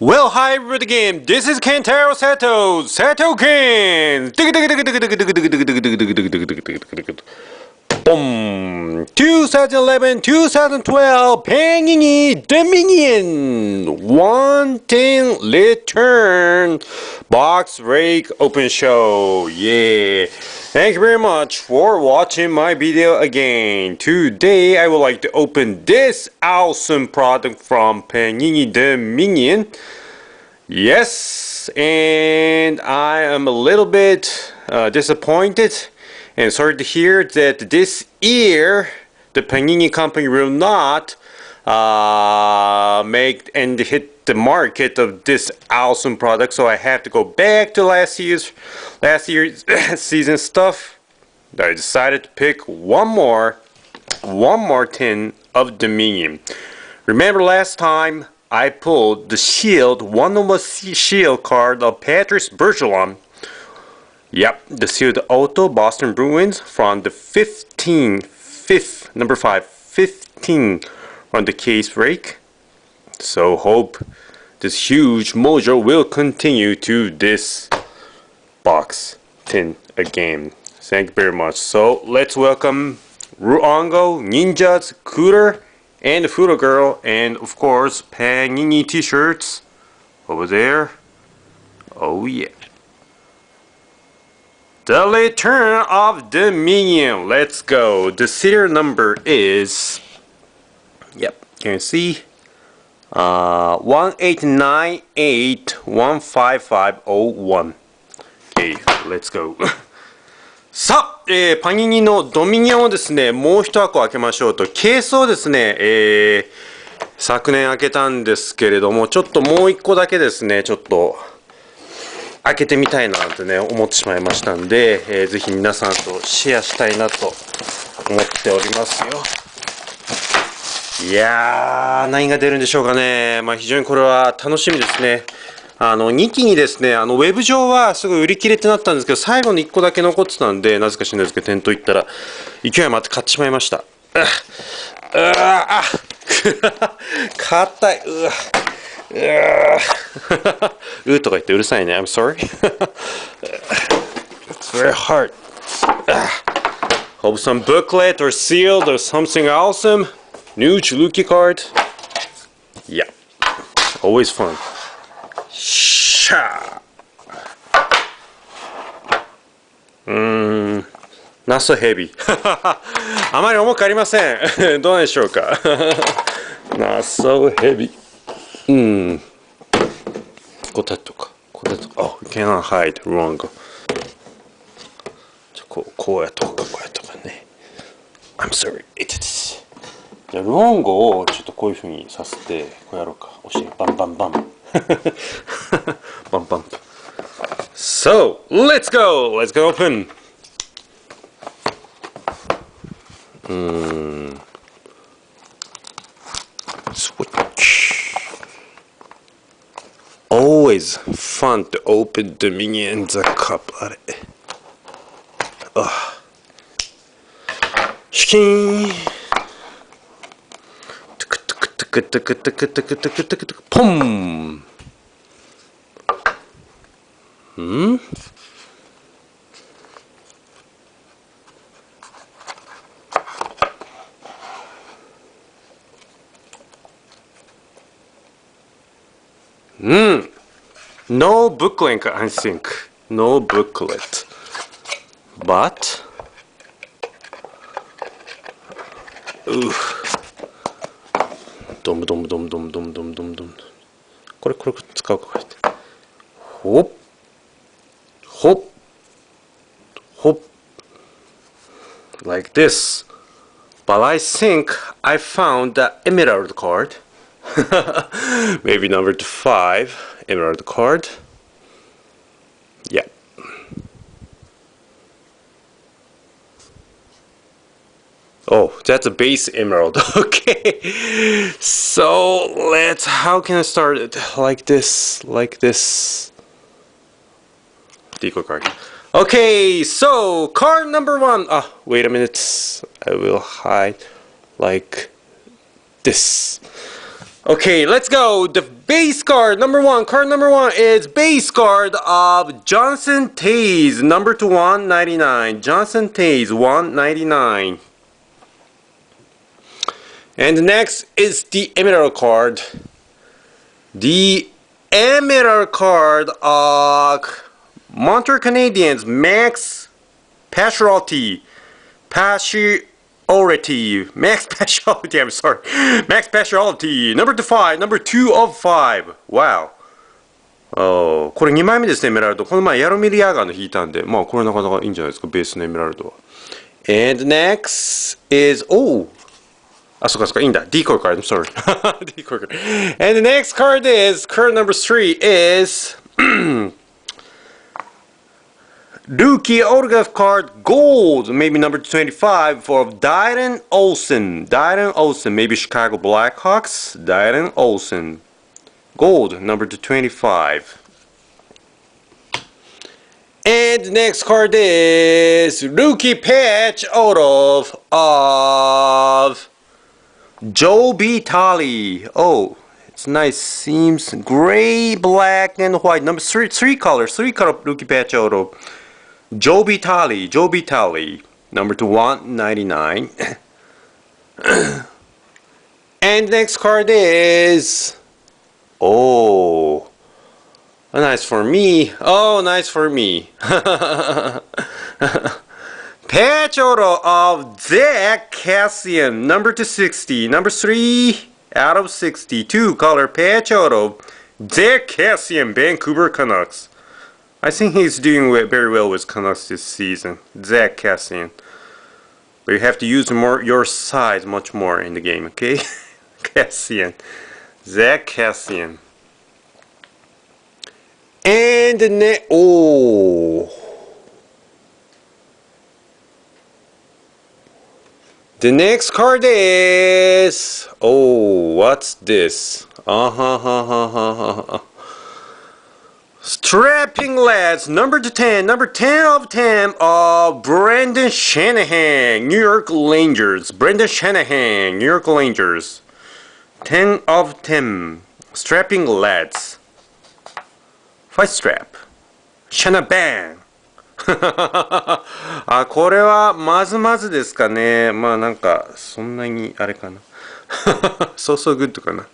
Well, hi everybody again. This is Kentaro Sato's SATOKEN'S. Boom. 2011-2012 Panini Dominion 110 return box break open show. Yeah. Thank you very much for watching my video again. Today I would like to open this awesome product from Panini Dominion. Yes, and I am a little bit disappointed and sorry to hear that this year the Panini company will not make and hit the market of this awesome product, so I have to go back to last year's season stuff. I decided to pick one more tin of Dominion. Remember last time I pulled the Shield, one of the Shield card of Patrick Bergeron. Yep, the Sealed Auto Boston Bruins from the 15 on the case break. So hope this huge mojo will continue to this box tin again. Thank you very much. So let's welcome Ruongo, Ninjas, Cooter, and the Hula-girl, and of course Panini t-shirts over there. Oh yeah. The return of Dominion. Let's go. The serial number is, yep, can you see? 1898-15501. Okay, let's go. さあ、パニニのドミニオンをですね、もう一箱開けましょうと。ケースをですね、昨年開けたんですけれども、ちょっともう一個だけですね、ちょっと開けてみたいなってね、思ってしまいましたんで、ぜひ皆さんとシェアしたいなと思っておりますよ。いやー、何が出るんでしょうかね。まあ非常にこれは楽しみですね。2期にですね、ウェブ上はすごい売り切れってなったんですけど、最後の1個だけ残ってたんで、なぜか知らないですけど、店頭行ったら、勢い余って買ってしまいました。硬い。とか言ってうるさいね。I'm sorry. It's very hard. Hope some booklet or sealed or something awesome. New rookie card. Yeah. Always fun. Not so heavy. あまり重くありません。どうなんでしょうか。Not so heavy. こたとか。Oh, you cannot hide. Wrong. こうやとか、こうやとかね。I'm sorry. じゃあ、ルオンゴをちょっとこういう風にさせて、こうやろうか。お尻、バンバンバン。Bump bump. So let's go. Let's go open. Switch. Always fun to open Dominion the cup. あれ。シキーン。ポン。No booklet, I think. No booklet. Butドムドムドムドムドムドムドムドム。これ使うかこうやって。ほっほっほっ like this. But I think I found the emerald card. Maybe number 5 emerald card. Yeah. Oh, that's a base emerald. Okay. So how can I start it? Like this. Deco card. Okay, so card number 1. Wait a minute. I will hide like this. Okay, let's go. The Base card number one. Card number one is base card of Johnson Taze, number to 199. Johnson Taze, 199. And the next is the Emerald card. The Emerald card of Montreal Canadiens, Max Pacioretty. Max Pacioretty, I'm sorry. Max Pacioretty, number to 5, number 2 of 5. Wow. これ2枚目ですね、エメラルド。この前、ヤロミル・ヤーガーの引いたんで、まあ、これなかなかいいんじゃないですか、ベースのエメラルドは。And next is,そっかそっか、いいんだ。Decoy card, I'm sorry. Decoy card. And the next card is, card number 3 is, Rookie autograph card gold, maybe number 25 for Dylan Olsen. Dylan Olsen, maybe Chicago Blackhawks. Dylan Olsen. Gold, number 25. And the next card is rookie patch auto of Joe B. Talley. Oh, it's nice. Seems gray, black, and white. Number three color rookie patch auto. Joe B. Talley. Joe B. Talley. Number to 199. And the next card is, nice for me. Oh, nice for me. Patch auto of Zach Cassian, number to 60, number 3 out of 62 color patch auto. Zach Cassian, Vancouver Canucks. I think he's doing very well with Canucks this season. Zach Cassian. But you have to use your size much more in the game, okay? Cassian. Zach Cassian. And the the next card is, what's this? Strapping lads, number 10 of 10 of Brendan Shanahan, New York Rangers. Brendan Shanahan, New York Rangers. 10 of 10. Strapping lads. Fight strap. Shanahan. これはまずまずですかね。まあなんかそんなにあれかな。So good かな。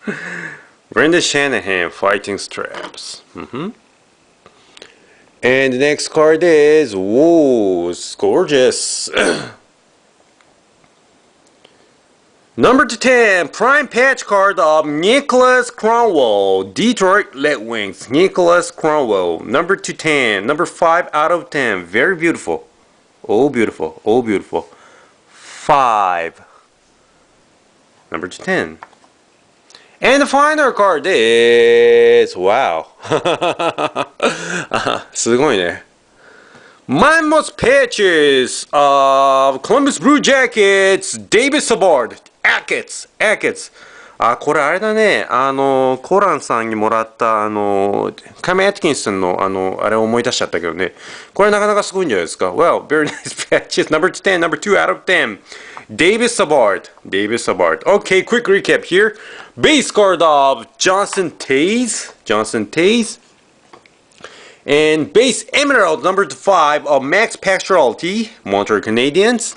Brendan Shanahan fighting straps. And the next card is, it's gorgeous. Number 10, prime patch card of Nicholas Cromwell, Detroit Red Wings. Nicholas Cromwell, number 10, number 5 out of 10. Very beautiful. Beautiful. Beautiful. 5. Number 10. And the final card is, wow. すごいね。Mammoth patches of Columbus Blue Jackets, David Savard, Ackett's. これあれだね。コランさんにもらった、カメ・アトキンソンの、あれを思い出しちゃったけどね。これなかなかすごいんじゃないですか。Well, very nice patches. Number 10, number 2 out of 10. David Savard. Okay, quick recap here. Base card of Johnson Taze. And base Emerald, number 5 of Max Pacioretty, Montreal Canadiens.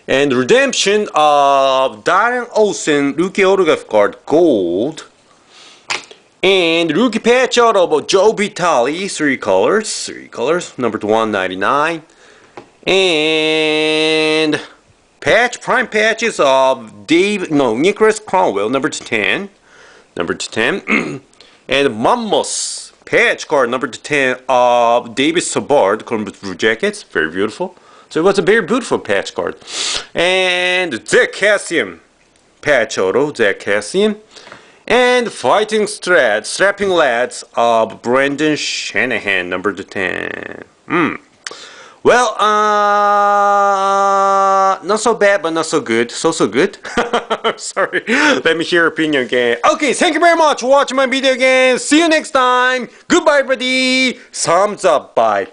And redemption of Dylan Olsen, rookie autograph card, gold. And rookie patch auto of Joe B. Talley, 3 colors, number to 199. And prime patches of Nicholas Cromwell, number to 10. And Mammoth patch card, number 10 of David Savard, Columbus Blue Jackets, very beautiful. So it was a very beautiful patch card. And Zach Cassian patch auto, and fighting strapping lads of Brendan Shanahan, number 10. Well, not so bad, but not so good. So good. Sorry. Let me hear your opinion again. Okay, thank you very much for watching my video again. See you next time. Goodbye, everybody. Thumbs up. Bye.